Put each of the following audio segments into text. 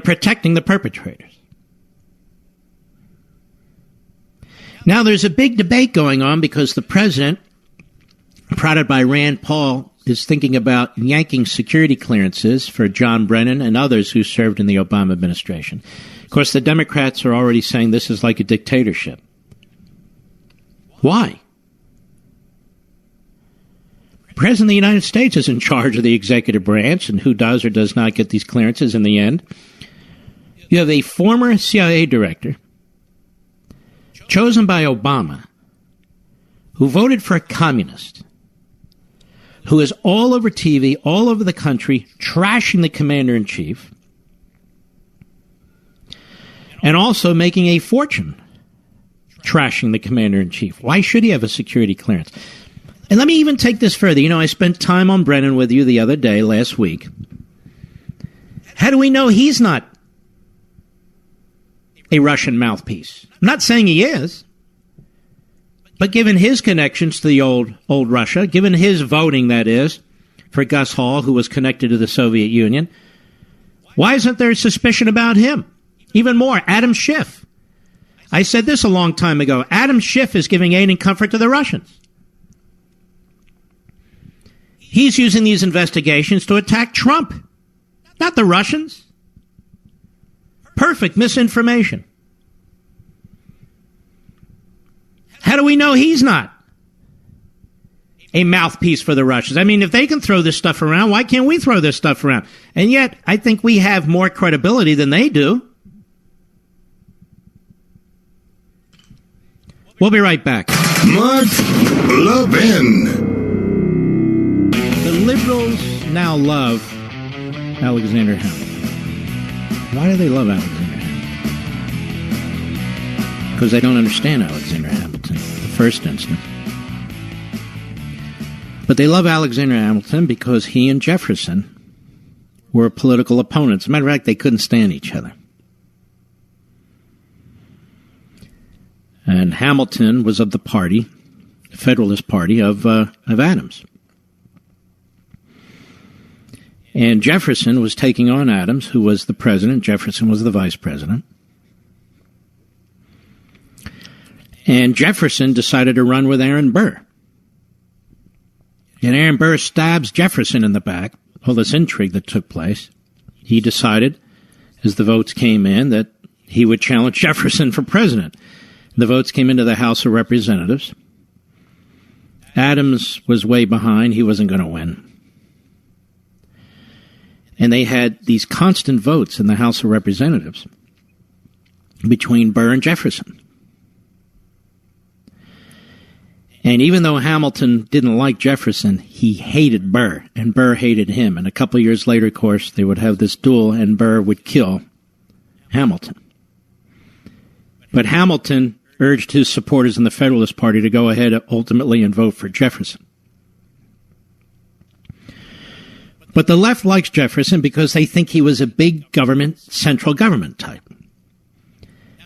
protecting the perpetrators. Now, there's a big debate going on because the president, prodded by Rand Paul, is thinking about yanking security clearances for John Brennan and others who served in the Obama administration. Of course, the Democrats are already saying this is like a dictatorship. Why? The President of the United States is in charge of the executive branch and who does or does not get these clearances in the end. You have a former CIA director chosen by Obama who voted for a communist, who is all over TV, all over the country, trashing the commander-in-chief, and also making a fortune trashing the commander-in-chief. Why should he have a security clearance? And let me even take this further. You know, I spent time on Brennan with you the other day, last week. How do we know he's not a Russian mouthpiece? I'm not saying he is. But given his connections to the old Russia, given his voting, that is, for Gus Hall, who was connected to the Soviet Union, why isn't there suspicion about him? Even more, Adam Schiff. I said this a long time ago. Adam Schiff is giving aid and comfort to the Russians. He's using these investigations to attack Trump, not the Russians. Perfect misinformation. How do we know he's not a mouthpiece for the Russians? I mean, if they can throw this stuff around, why can't we throw this stuff around? And yet, I think we have more credibility than they do. We'll be right back. Mark Levin. The liberals now love Alexander Hamilton. Why do they love Alexander Hamilton? Because they don't understand Alexander Hamilton in the first instance. But they love Alexander Hamilton because he and Jefferson were political opponents. As a matter of fact, they couldn't stand each other. And Hamilton was of the party, the Federalist Party of Adams. And Jefferson was taking on Adams, who was the president. Jefferson was the vice president. And Jefferson decided to run with Aaron Burr. And Aaron Burr stabs Jefferson in the back. All this intrigue that took place. He decided, as the votes came in, that he would challenge Jefferson for president. The votes came into the House of Representatives. Adams was way behind. He wasn't going to win. And they had these constant votes in the House of Representatives between Burr and Jefferson. And even though Hamilton didn't like Jefferson, he hated Burr, and Burr hated him. And a couple of years later, of course, they would have this duel, and Burr would kill Hamilton. But Hamilton urged his supporters in the Federalist Party to go ahead ultimately and vote for Jefferson. But the left likes Jefferson because they think he was a big government, central government type.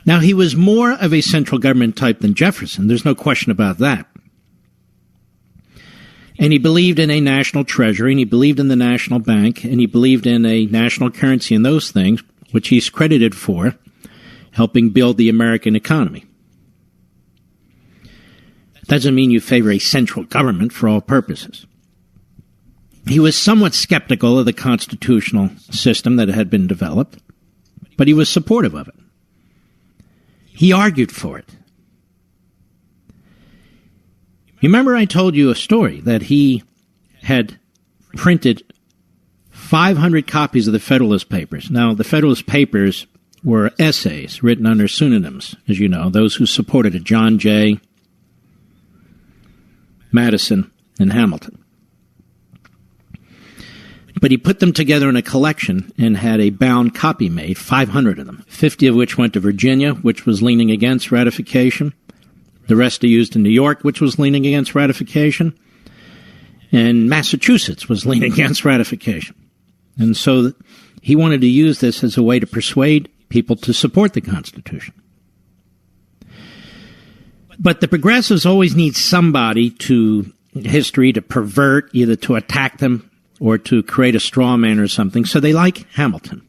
Now, he was more of a central government type than Jefferson. There's no question about that. And he believed in a national treasury, and he believed in the national bank, and he believed in a national currency and those things, which he's credited for helping build the American economy. Doesn't mean you favor a central government for all purposes. He was somewhat skeptical of the constitutional system that had been developed, but he was supportive of it. He argued for it. You remember I told you a story that he had printed 500 copies of the Federalist Papers. Now, the Federalist Papers were essays written under pseudonyms, as you know, those who supported it, John Jay, Madison, and Hamilton. But he put them together in a collection and had a bound copy made, 500 of them, 50 of which went to Virginia, which was leaning against ratification. The rest are used in New York, which was leaning against ratification. And Massachusetts was leaning against ratification. And so he wanted to use this as a way to persuade people to support the Constitution. But the progressives always need somebody to history to pervert, either to attack them or to create a straw man or something. So they like Hamilton.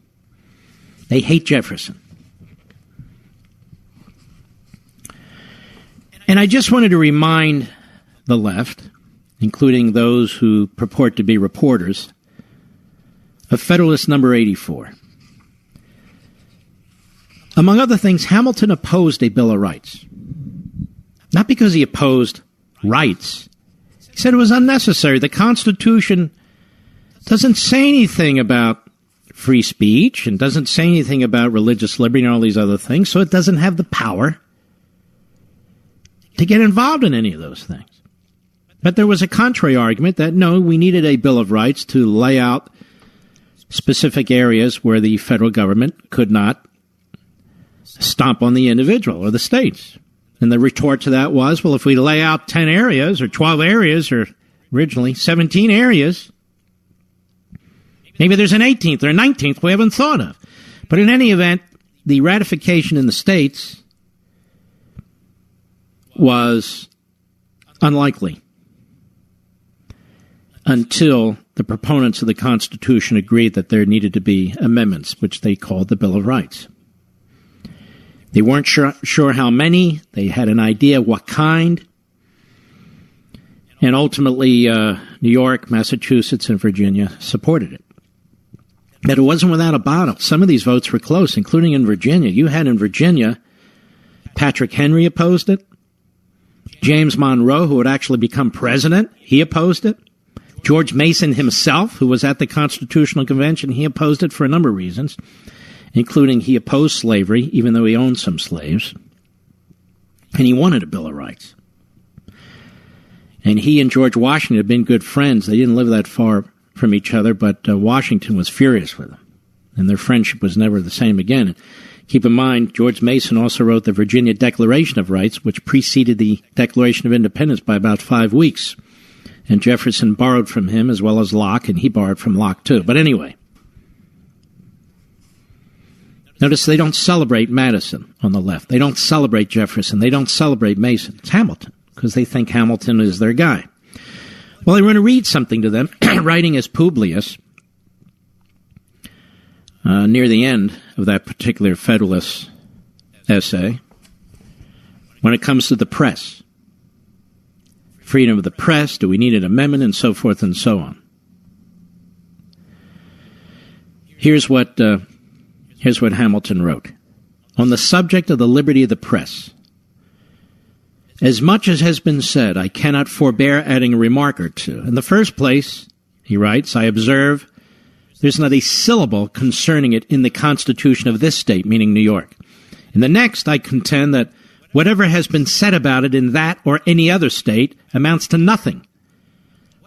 They hate Jefferson. And I just wanted to remind the left, including those who purport to be reporters, of Federalist number 84. Among other things, Hamilton opposed a Bill of Rights. Not because he opposed rights. He said it was unnecessary. The Constitution doesn't say anything about free speech and doesn't say anything about religious liberty and all these other things, so it doesn't have the power to get involved in any of those things. But there was a contrary argument that, no, we needed a Bill of Rights to lay out specific areas where the federal government could not stomp on the individual or the states. And the retort to that was, well, if we lay out 10 areas or 12 areas or originally 17 areas, maybe there's an 18th or a 19th we haven't thought of. But in any event, the ratification in the states was unlikely until the proponents of the Constitution agreed that there needed to be amendments, which they called the Bill of Rights. They weren't sure how many. They had an idea what kind. And ultimately, New York, Massachusetts, and Virginia supported it. But it wasn't without a battle. Some of these votes were close, including in Virginia. You had in Virginia, Patrick Henry opposed it. James Monroe, who would actually become president, he opposed it. George Mason himself, who was at the Constitutional Convention, he opposed it for a number of reasons, including he opposed slavery, even though he owned some slaves. And he wanted a Bill of Rights. And he and George Washington had been good friends. They didn't live that far from each other, but Washington was furious with them. And their friendship was never the same again. And keep in mind, George Mason also wrote the Virginia Declaration of Rights, which preceded the Declaration of Independence by about 5 weeks. And Jefferson borrowed from him as well as Locke, and he borrowed from Locke too. But anyway, notice they don't celebrate Madison on the left. They don't celebrate Jefferson. They don't celebrate Mason. It's Hamilton, because they think Hamilton is their guy. Well, I want to read something to them, writing as Publius, near the end of that particular Federalist essay, when it comes to the press. Freedom of the press, do we need an amendment, and so forth and so on. Here's what Hamilton wrote. On the subject of the liberty of the press, as much as has been said, I cannot forbear adding a remark or two. In the first place, he writes, I observe there's not a syllable concerning it in the Constitution of this state, meaning New York. In the next, I contend that whatever has been said about it in that or any other state amounts to nothing.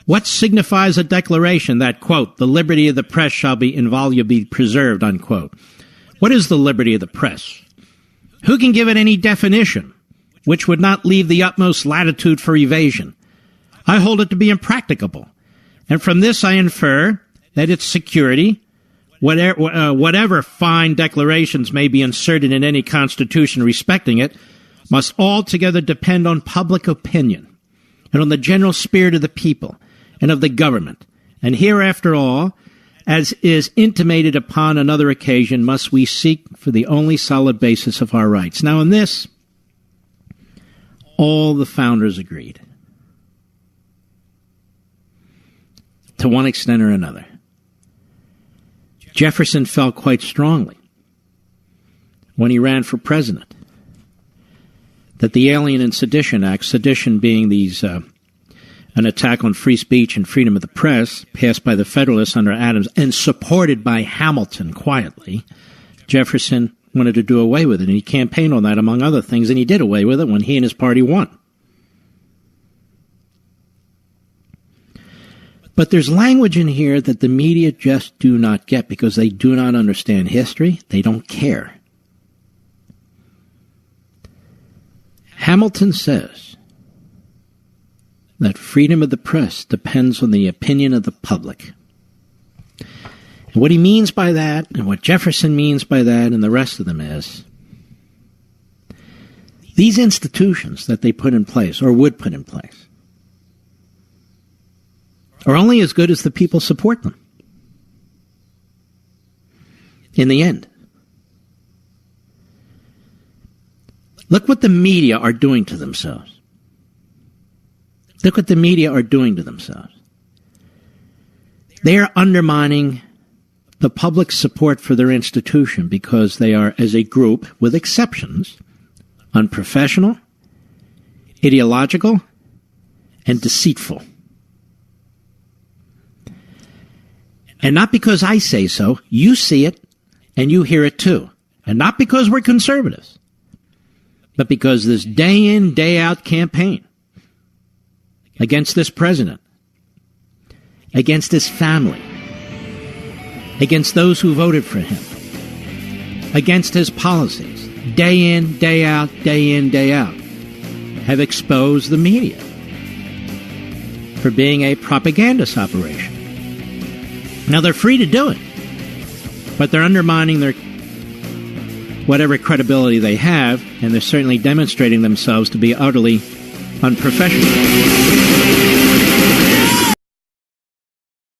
What signifies a declaration that, quote, the liberty of the press shall be inviolably preserved, unquote? What is the liberty of the press? Who can give it any definition which would not leave the utmost latitude for evasion? I hold it to be impracticable, and from this I infer that its security, whatever fine declarations may be inserted in any constitution respecting it, must altogether depend on public opinion and on the general spirit of the people and of the government. And here, after all, as is intimated upon another occasion, must we seek for the only solid basis of our rights. Now, in this, all the founders agreed, to one extent or another. Jefferson felt quite strongly when he ran for president that the Alien and Sedition Act, sedition being an attack on free speech and freedom of the press, passed by the Federalists under Adams and supported by Hamilton quietly, Jefferson wanted to do away with it, and he campaigned on that, among other things, and he did away with it when he and his party won. But there's language in here that the media just do not get because they do not understand history. They don't care. Hamilton says that freedom of the press depends on the opinion of the public. And what he means by that, and what Jefferson means by that, and the rest of them is, these institutions that they put in place, or would put in place, are only as good as the people support them. In the end. Look what the media are doing to themselves. Look what the media are doing to themselves. They are undermining the public's support for their institution because they are, as a group, with exceptions, unprofessional, ideological, and deceitful. And not because I say so, you see it and you hear it too. And not because we're conservatives, but because this day in, day out campaign against this president, against his family, against those who voted for him, against his policies, day in, day out, have exposed the media for being a propagandist operation. Now, they're free to do it, but they're undermining their whatever credibility they have, and they're certainly demonstrating themselves to be utterly unprofessional.